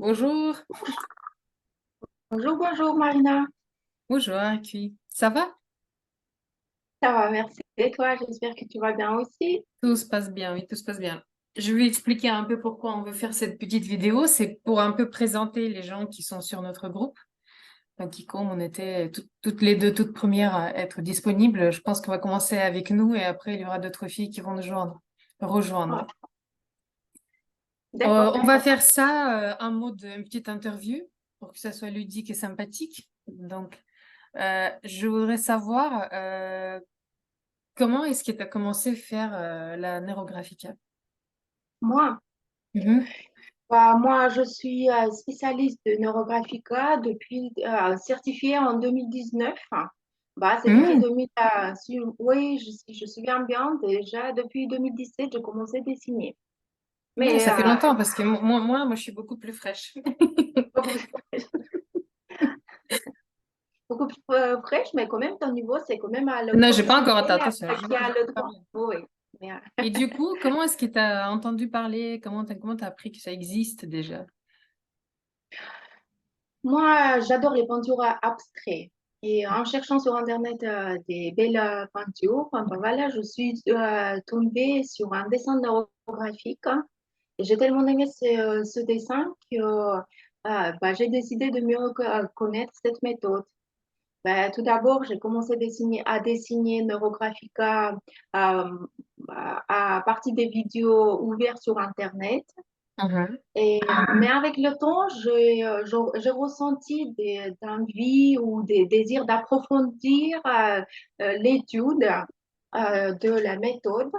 Bonjour, Bonjour, bonjour Marina. bonjour, Aki. Ça va? Ça va, merci. Et toi, j'espère que tu vas bien aussi. Tout se passe bien, oui, tout se passe bien. Je vais expliquer un peu pourquoi on veut faire cette petite vidéo. C'est pour un peu présenter les gens qui sont sur notre groupe. Donc, qui, comme on était toutes les deux toutes premières à être disponibles, je pense qu'on va commencer avec nous et après, il y aura d'autres filles qui vont nous rejoindre. Ah, d'accord, On va d'accord. faire ça en mode une petite interview pour que ça soit ludique et sympathique. Donc, je voudrais savoir comment est-ce que tu as commencé à faire la Neurographica? Moi, Mhm. moi, je suis spécialiste de Neurographica depuis certifiée en 2019. C'est depuis Mhm. 2000. Oui, je suis bien. Déjà, depuis 2017, j'ai commencé à dessiner. Ouais, Mais ça fait longtemps parce que moi, je suis beaucoup plus fraîche. beaucoup plus fraîche, mais quand même, ton niveau, c'est quand même à Non, j'ai pas encore l'opportunité atteint, attention, qui a j'ai le pas droit. bien. Oui. Mais, Et du coup, comment est-ce que tu as entendu parler? Comment t'as appris que ça existe déjà? moi, j'adore les peintures abstraites. Et en cherchant sur Internet des belles peintures, voilà, je suis tombée sur un dessin neurographique. Et j'ai tellement aimé ce dessin que j'ai décidé de mieux connaître cette méthode. Tout d'abord, j'ai commencé à dessiner Neurographica à partir des vidéos ouvertes sur Internet. Mhm. Mais avec le temps, j'ai ressenti des envies ou des désirs d'approfondir l'étude de la méthode,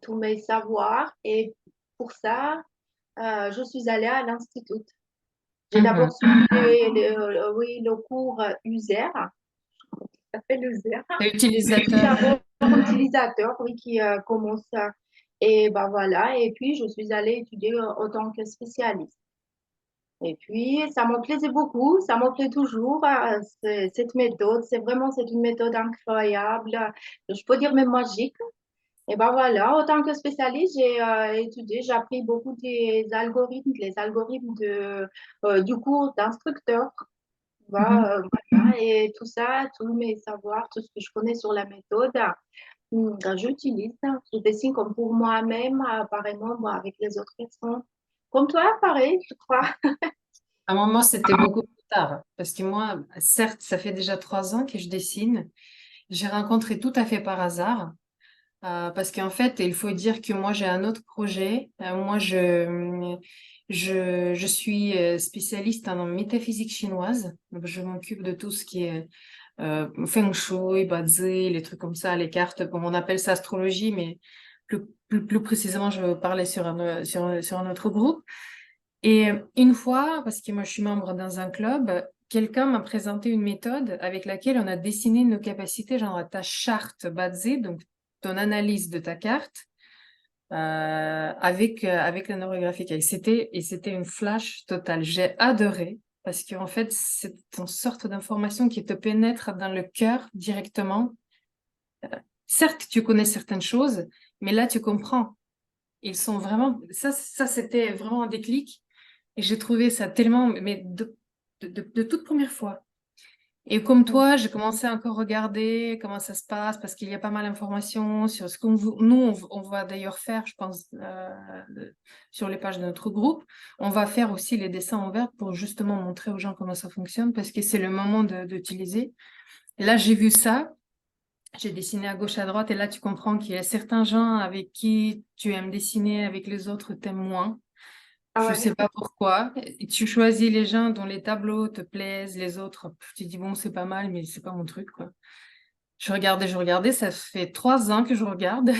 tous mes savoirs. Et pour ça, je suis allée à l'Institut. J'ai d'abord Mhm. suivi oui, le cours USER, ça fait l'USER. T'es Puis utilisateur. d'abord utilisateur, oui, qui commence. Et ben voilà, et puis je suis allée étudier en tant que spécialiste. Et puis, ça me plaisait beaucoup, ça me plaît toujours, cette méthode. C'est une méthode incroyable, je peux dire même magique. Et ben voilà, en tant que spécialiste, j'ai étudié, j'ai appris beaucoup des algorithmes, les algorithmes du cours d'instructeur. Mhm. Voilà, et tout ça, tous mes savoirs, tout ce que je connais sur la méthode, j'utilise. Je dessine comme pour moi-même, apparemment, moi, avec les autres personnes. Comme toi, pareil, je crois. À un moment, c'était beaucoup plus tard parce que moi, certes, ça fait déjà 3 ans que je dessine. J'ai rencontré tout à fait par hasard. Parce qu'en fait, il faut dire que moi, j'ai un autre projet. Moi, je suis spécialiste en métaphysique chinoise. Donc, je m'occupe de tout ce qui est feng shui, bazi, les trucs comme ça, les cartes. Bon, on appelle ça astrologie, mais plus précisément, je parlais sur un autre groupe. Et une fois, parce que moi, je suis membre dans un club, quelqu'un m'a présenté une méthode avec laquelle on a dessiné nos capacités, genre ta charte Bazé, donc ton analyse de ta carte, avec la neurographique. Et c'était une flash totale. J'ai adoré parce qu'en fait, c'est une sorte d'information qui te pénètre dans le cœur directement. Certes, tu connais certaines choses, mais là, tu comprends. Ils sont vraiment, ça, c'était vraiment un déclic. Et j'ai trouvé ça tellement, mais de toute première fois. Et comme toi, j'ai commencé à encore regarder comment ça se passe parce qu'il y a pas mal d'informations sur ce nous, on va d'ailleurs faire, je pense, sur les pages de notre groupe. On va faire aussi les dessins en vert pour justement montrer aux gens comment ça fonctionne parce que c'est le moment d'utiliser. Et là, j'ai vu ça. J'ai dessiné à gauche, à droite, et là, tu comprends qu'il y a certains gens avec qui tu aimes dessiner, avec les autres, t'aimes moins. Ah Je ouais. sais pas pourquoi. Et tu choisis les gens dont les tableaux te plaisent, les autres, tu dis bon, c'est pas mal, mais c'est pas mon truc, quoi. Je regardais, ça fait 3 ans que je regarde.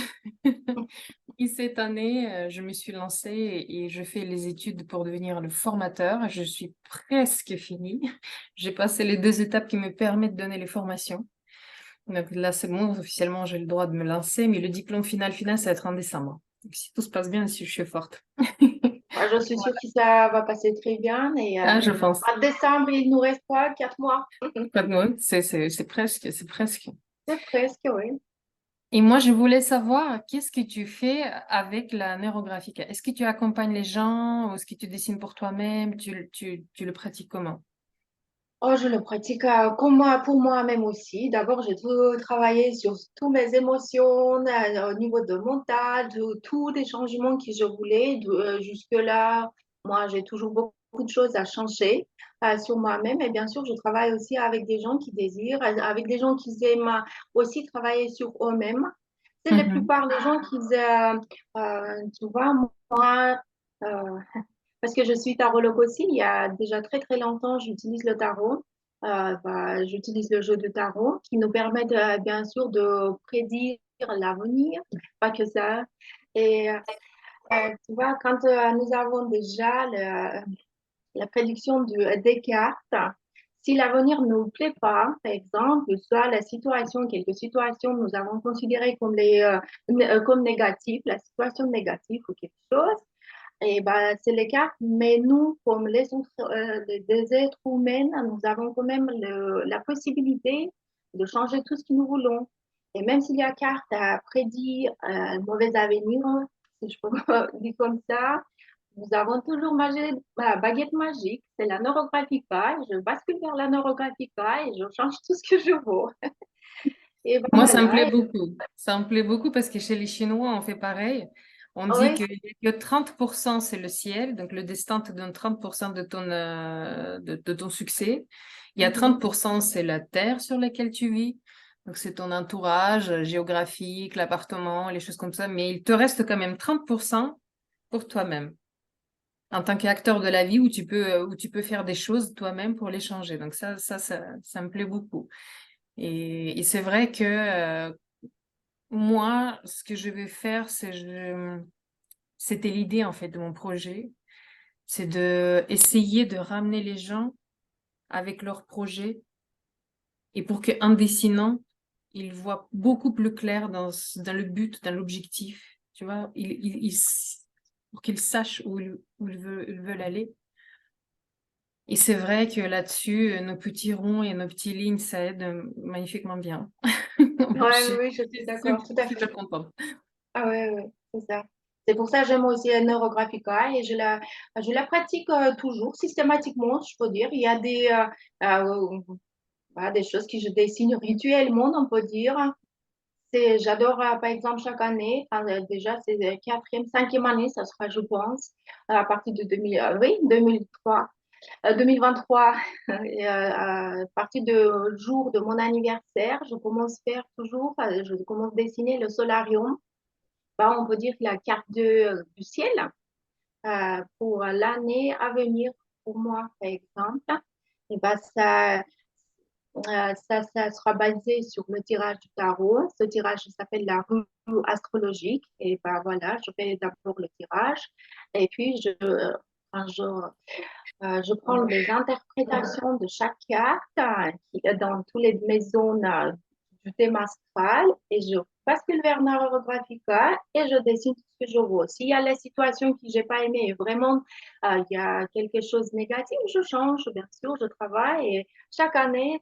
Et cette année, je me suis lancée et je fais les études pour devenir le formateur. Je suis presque finie. J'ai passé les 2 étapes qui me permettent de donner les formations. Donc là, c'est bon, officiellement, j'ai le droit de me lancer, mais le diplôme final, ça va être en décembre. Donc, si tout se passe bien, si je suis forte. Moi, je suis sûre que ça va passer très bien. Et Ah, je pense. en décembre, il nous reste quoi? 4 mois? Pas de mots, c'est presque, c'est presque. C'est presque, oui. Et moi, je voulais savoir, qu'est-ce que tu fais avec la neurographique? Est-ce que tu accompagnes les gens ou est-ce que tu dessines pour toi-même? Tu le pratiques comment? Oh, je le pratique comme moi, pour moi-même aussi. D'abord, j'ai tout travaillé sur toutes mes émotions, au niveau de montage, de tous les changements que je voulais. Jusque-là, moi, j'ai toujours beaucoup de choses à changer sur moi-même. Et bien sûr, je travaille aussi avec des gens qui désirent, avec des gens qui aiment aussi travailler sur eux-mêmes. C'est la Mhm. plupart des gens qui, tu vois, moi, euh, parce que je suis tarologue aussi, il y a déjà très très longtemps, j'utilise le tarot. J'utilise le jeu de tarot qui nous permet bien sûr de prédire l'avenir, pas que ça. Et tu vois, quand nous avons déjà la prédiction des cartes, si l'avenir ne nous plaît pas, par exemple, soit la situation, quelques situations nous avons considérées comme, comme négatives, la situation négative ou quelque chose, et ben, c'est le cas, mais nous, comme des êtres humains, nous avons quand même la possibilité de changer tout ce que nous voulons. Et même si la carte a prédit un mauvais avenir, si je peux dire comme ça, nous avons toujours la baguette magique, c'est la neurographica. Je bascule vers la neurographica et je change tout ce que je veux. Et ben Moi, ça me plaît voilà. beaucoup. Ça me plaît beaucoup parce que chez les Chinois, on fait pareil. On dit Oui, que 30% c'est le ciel, donc le destin te donne 30% de ton succès. Il y a mhm. 30% c'est la terre sur laquelle tu vis, donc c'est ton entourage géographique, l'appartement, les choses comme ça, mais il te reste quand même 30% pour toi-même, en tant qu'acteur de la vie où tu peux faire des choses toi-même pour les changer. Donc ça me plaît beaucoup. Et c'est vrai que moi, ce que je vais faire, c'était l'idée en fait de mon projet, c'est de essayer de ramener les gens avec leur projet et pour qu'en dessinant, ils voient beaucoup plus clair dans le but, dans l'objectif, tu vois, pour qu'ils sachent où ils veulent aller. Et c'est vrai que là-dessus, nos petits ronds et nos petites lignes, ça aide magnifiquement bien. Ouais, Je oui, suis oui, je suis d'accord, tout à fait. super contente. Ah ouais, ouais, c'est ça. C'est pour ça que j'aime aussi Neurographica et je la pratique toujours, systématiquement, je peux dire. Il y a des choses que je dessine rituellement, on peut dire. J'adore, par exemple, chaque année, enfin, déjà, c'est la quatrième, cinquième année, ça sera, je pense, à partir de 2003, 2023, à partir du jour de mon anniversaire, je commence à faire toujours, je commence à dessiner le solarium. Bah, on peut dire la carte du ciel pour l'année à venir, pour moi, par exemple. Et bah, ça sera basé sur le tirage du tarot. Ce tirage s'appelle la roue astrologique. Et bah, voilà, je fais d'abord le tirage. Et puis, quand je prends les interprétations de chaque carte qui est dans toutes les maisons du thème astral et je bascule vers Neurographica et je dessine tout ce que je vois. S'il y a la situation que je n'ai pas aimée et vraiment il y a quelque chose de négatif, je change, bien sûr, je travaille et chaque année,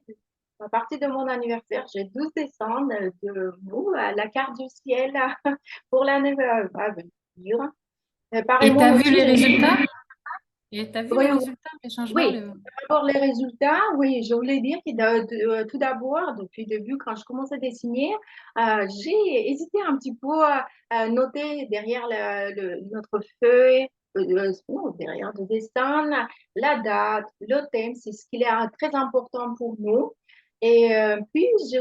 à partir de mon anniversaire, j'ai 12 dessins de vous, la carte du ciel pour l'année à venir. Et Pareillement t'as vu aussi, les résultats? Et t'as vu les oui, résultats, les changements, oui, d'abord les résultats, oui, je voulais dire que tout d'abord, depuis le début, quand je commençais à dessiner, j'ai hésité un petit peu à noter derrière notre feuille, non, derrière le dessin, la date, le thème, c'est ce qui est très important pour nous. Et puis, j'ai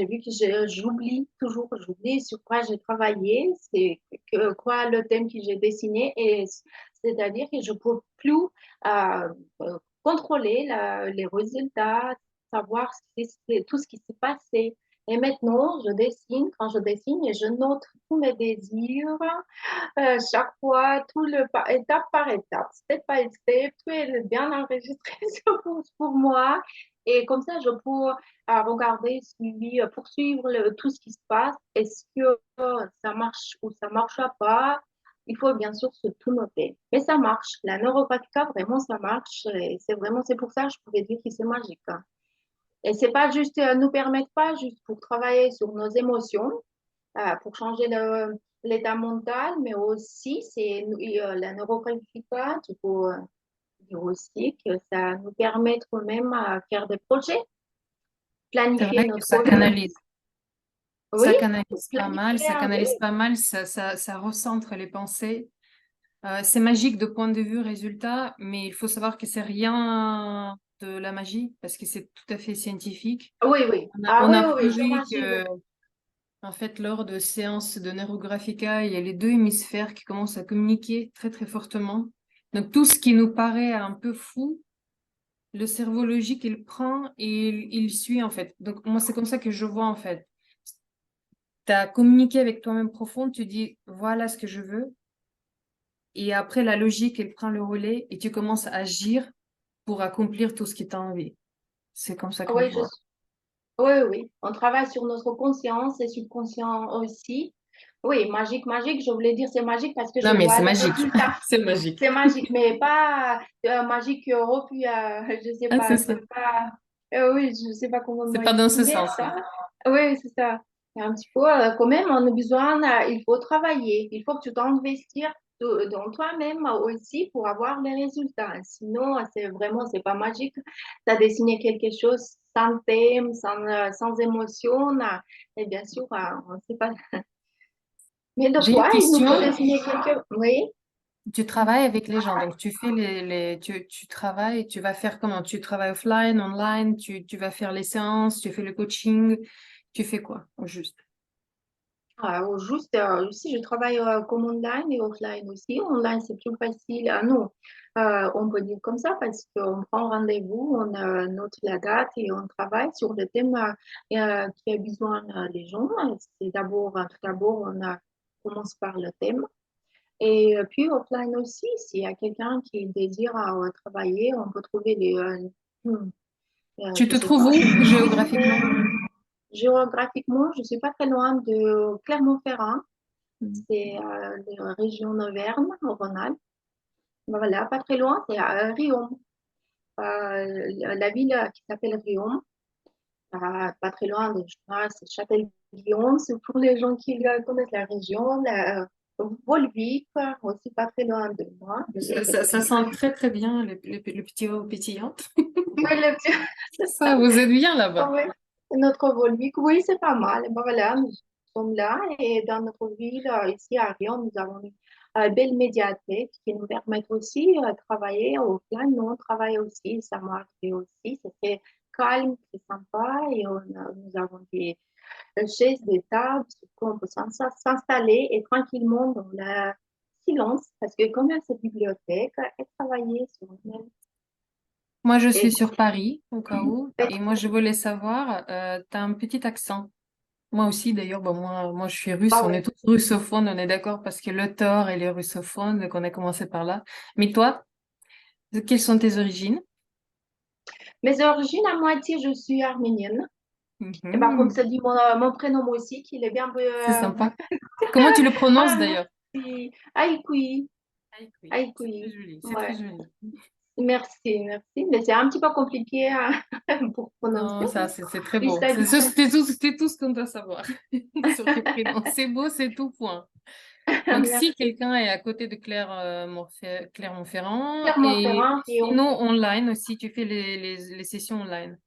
vu que j'oublie toujours, j'oublie sur quoi j'ai travaillé, quoi le thème que j'ai dessiné, et c'est-à-dire que je ne peux plus à contrôler les résultats, savoir tout ce qui s'est passé. Et maintenant, je dessine, quand je dessine, et je note tous mes désirs, chaque fois, étape par étape, step by step, tout est bien enregistré pour moi. Et comme ça, je peux poursuivre tout ce qui se passe. Est-ce que ça marche ou ça ne marche pas? Il faut bien sûr se tout noter. Mais ça marche. La neuropathika, vraiment, ça marche. Et c'est pour ça que je pouvais dire que c'est magique, hein. Et c'est pas juste, nous permettent pas juste pour travailler sur nos émotions, pour changer l'état mental, mais aussi la neurographica, tu peux dire aussi que ça nous permet quand même à faire des projets, C'est planifier vrai que notre vie. Oui, ça canalise pas mal, planifier, oui, ça recentre les pensées. C'est magique de point de vue résultat, mais il faut savoir que c'est rien de la magie parce que c'est tout à fait scientifique. oui, oui. Ah On oui, a oui, oui, prouvé chômage, oui. que, en fait, lors de séances de neurographica, il y a les deux hémisphères qui commencent à communiquer très, très fortement. Donc, tout ce qui nous paraît un peu fou, le cerveau logique, il prend et il suit, en fait. Donc, moi, c'est comme ça que je vois, en fait. Tu as communiqué avec toi-même profond, tu dis, voilà ce que je veux. Et après, la logique, elle prend le relais et tu commences à agir pour accomplir tout ce qui t'a envie. C'est comme ça Ah que je oui, vois. oui, oui. On travaille sur notre conscience et subconscient aussi. Oui, magique, magique. Je voulais dire c'est magique parce que je Non, mais vois c'est les magique. résultats. C'est magique. C'est magique, mais pas magique Europe, puis je sais Ah, c'est pas, ça. c'est pas, oui, je sais pas comment C'est pas dans ce exprimer sens. ça. Oui, c'est ça. Et un petit peu, quand même, on a besoin, il faut travailler, il faut que tu t'investir dans toi-même aussi pour avoir les résultats. Sinon, c'est pas magique. Tu as dessiné quelque chose sans thème, sans émotion, et bien sûr, on sait pas. Mais de J'ai une quoi il nous question. faut dessiner quelque, oui. Tu travailles avec les gens, donc tu fais tu travailles, tu vas faire comment? Tu travailles offline, online, tu vas faire les séances, tu fais le coaching, tu fais quoi, au juste? Au juste, aussi, je travaille comme online et offline aussi. Online, c'est plus facile. Ah non, on peut dire comme ça parce qu'on prend rendez-vous, on note la date et on travaille sur le thème qui a besoin des gens. C'est tout d'abord, commence par le thème. Et puis offline aussi, s'il y a quelqu'un qui désire travailler, on peut trouver Tu je te sais trouves pas. où géographiquement? Géographiquement, je suis pas très loin de Clermont-Ferrand. Mm. C'est la région d'Auvergne, au Rhône-Alpes. Voilà, pas très loin, c'est à Riom. La ville qui s'appelle Riom, pas très loin de c'est Châtel-Guyon. C'est pour les gens qui connaissent la région. Volvic, aussi pas très loin de moi. Ça sent très très bien le petit eau pétillante. Oui, C'est ça, vous êtes bien là-bas. oui. Notre Volvic, oui, c'est pas mal. Ben voilà, nous sommes là et dans notre ville, ici à Riom, nous avons une belle médiathèque qui nous permet aussi de travailler au plan. Nous, on travaille aussi, ça marche aussi. C'est très calme, très sympa et nous avons des chaises, des tables, sur quoi on peut s'installer et tranquillement dans le silence parce que comme cette bibliothèque, et travailler sur elle. Moi, je Et, suis sur Paris, au cas où, et moi, je voulais savoir, tu as un petit accent. Moi aussi, d'ailleurs, bah, moi, je suis russe, ah on est ouais. tous russophones, on est d'accord, parce que le Thor, elle est russophone, donc on a commencé par là. Mais toi, quelles sont tes origines? Mes origines, à moitié, je suis arménienne. Et bah, comme Mhm, ça dit mon prénom aussi, qu'il est bien. c'est sympa. Comment tu le prononces Ah, d'ailleurs? merci. Aïkoui. Aïkoui. C'est très Aïkoui. joli, c'est très Ouais. joli. Merci, merci. Mais c'est un petit peu compliqué pour prononcer. Non, ça, c'est très Juste beau. à dire. C'est tout ce qu'on doit savoir sur les prénoms. C'est beau, c'est tout point. Donc, si Merci. quelqu'un est à côté de Clermont-Ferrand, et Clermont-Ferrand, Riom. sinon online aussi, tu fais les sessions online.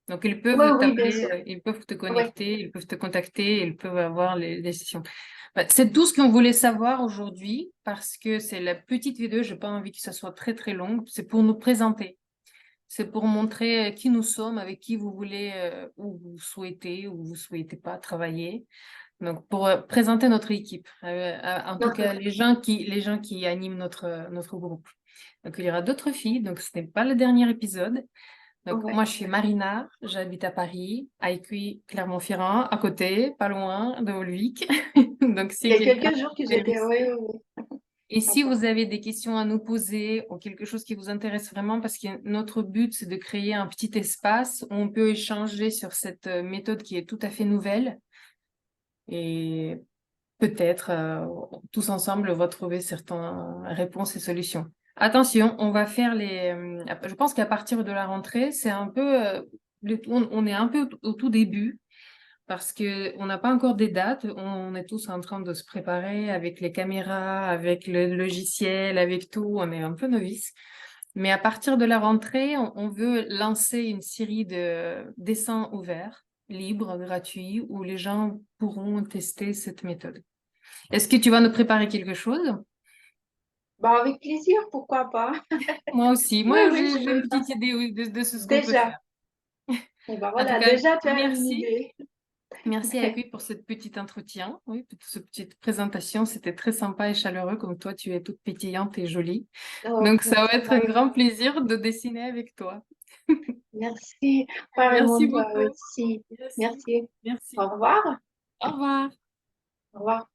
Donc, ils Oui, peuvent oui, bien t'appeler, sûr. ils peuvent te Oui. connecter, ils peuvent te contacter, ils peuvent avoir les sessions. Bah, c'est tout ce qu'on voulait savoir aujourd'hui parce que c'est la petite vidéo. J'ai pas envie que ça soit très, très longue. C'est pour nous présenter. C'est pour montrer qui nous sommes, avec qui vous voulez, ou vous souhaitez pas travailler. Donc, pour présenter notre équipe, en tout Notre... cas, les gens qui animent notre groupe. Donc, il y aura d'autres filles, donc ce n'est pas le dernier épisode. Donc, Ouais. moi, je suis Marina, j'habite à Paris, à Écuy, Clermont-Ferrand, à côté, pas loin de Holwick. Donc, Il si y a quelqu'un quelques jours que est j'étais. Oui, intéressé. oui, oui. Et si Attends. vous avez des questions à nous poser ou quelque chose qui vous intéresse vraiment, parce que notre but, c'est de créer un petit espace où on peut échanger sur cette méthode qui est tout à fait nouvelle. Et peut-être, tous ensemble, on va trouver certaines réponses et solutions. Attention, on va faire je pense qu'à partir de la rentrée, c'est un peu on est un peu au tout début parce qu'on n'a pas encore des dates. On est tous en train de se préparer avec les caméras, avec le logiciel, avec tout. On est un peu novices. Mais à partir de la rentrée, on veut lancer une série de dessins ouverts, libres, gratuits, où les gens pourront tester cette méthode. Est-ce que tu vas nous préparer quelque chose? Bah, avec plaisir, pourquoi pas? Moi aussi. Oui, Moi, oui, j'ai je une veux bien. petite idée oui, de ce qu'on peut Déjà, faire. et ben En tout voilà, cas, déjà tu as une merci. idée. Merci à Epi pour cette petite entretien, oui, pour cette petite présentation. C'était très sympa et chaleureux, comme toi, tu es toute pétillante et jolie. Oh, Donc, ça va merci être un grand pareillement. plaisir de dessiner avec toi. Merci pareillement Merci toi beaucoup. aussi. Merci. Merci. Au Merci. revoir. Au revoir. Au revoir.